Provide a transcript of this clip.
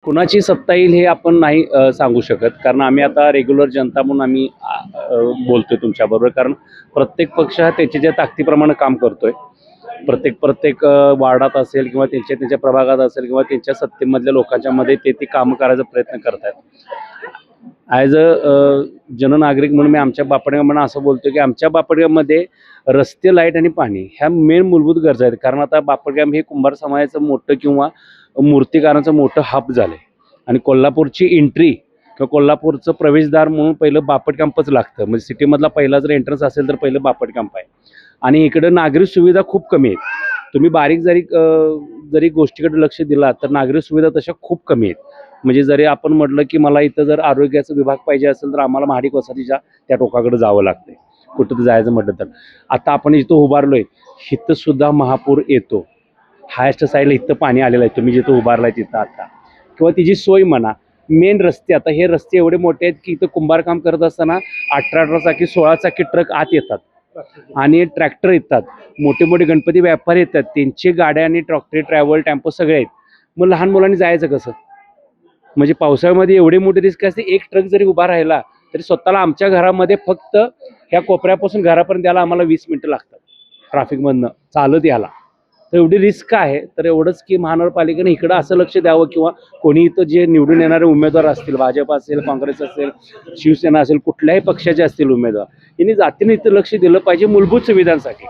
कुणाची सत्ता येईल हे आपण नाही सांगू शकत, कारण आम्ही आता रेग्युलर जनता म्हणून आम्ही बोलतोय तुमच्याबरोबर. कारण प्रत्येक पक्ष हा त्याच्या ताकदीप्रमाणे काम करतोय. प्रत्येक वार्डात असेल किंवा त्यांच्या प्रभागात असेल किंवा त्यांच्या सत्तेमधल्या लोकांच्या मध्ये ते कामं करायचा प्रयत्न करतात. ॲज अ जननागरिक म्हणून मी आमच्या बापडगावमध्ये असं बोलतो की आमच्या बापडगावमध्ये रस्ते, लाईट आणि पाणी ह्या मेन मूलभूत गरजा आहेत. कारण आता बापडगाव हे कुंभार समाजाचं मोठं किंवा मूर्तिकारांचं मोठं हब झालं आहे आणि कोल्हापूरची एंट्री किंवा कोल्हापूरचं प्रवेशद्वार म्हणून पहिलं बापट कॅम्पच लागतं. म्हणजे सिटीमधला पहिला जर एंट्रन्स असेल तर पहिलं बापट कॅम्प आहे. आणि इकडं नागरिक सुविधा खूप कमी आहेत. तुम्ही बारीक जरी गोष्टीकडे लक्ष दिला तर नागरिक सुविधा तशा खूप कमी आहेत. म्हणजे जरी आपण म्हटलं की मला इथं जर आरोग्याचा विभाग पाहिजे असेल तर आम्हाला महाडिक वसाहतीच्या त्या टोकाकडे जावं लागतं कुठं तर जायचं म्हटलं तर. आता आपण इथं उभारलोय, इथं सुद्धा महापूर येतो. हायस्ट साईडला इथं पाणी आलेलं आहे, तुम्ही जिथं उभारलाय तिथं आता. किंवा तिची सोय म्हणा, मेन रस्ते, आता हे रस्ते एवढे मोठे आहेत की इथं कुंभार काम करत असताना 18 चाकी 16 चाकी ट्रक आत येतात आणि ट्रॅक्टर येतात, मोठे मोठे गणपती व्यापारी येतात, त्यांची गाड्या आणि ट्रॅव्हल टेम्पो सगळे आहेत. मग लहान मुलांनी जायचं कसं? म्हणजे पावसाळ्यामध्ये एवढी मोठी रिस्क असते. एक ट्रक जरी उभा राहिला तरी स्वतःला आमच्या घरामध्ये फक्त ह्या कोपऱ्यापासून घरापर्यंत यायला आम्हाला 20 मिनिटं लागतात ट्रॅफिकमधनं चालत यायला. तर एवढी रिस्क आहे. तर एवढंच की महानगरपालिकेने इकडं असं लक्ष द्यावं किंवा कोणी इथं जे निवडून येणारे उमेदवार असतील, भाजप असेल, काँग्रेस असेल, शिवसेना असेल, कुठल्याही पक्षाचे असतील उमेदवार, यांनी जातीने इथं लक्ष दिलं पाहिजे मूलभूत सुविधांसाठी.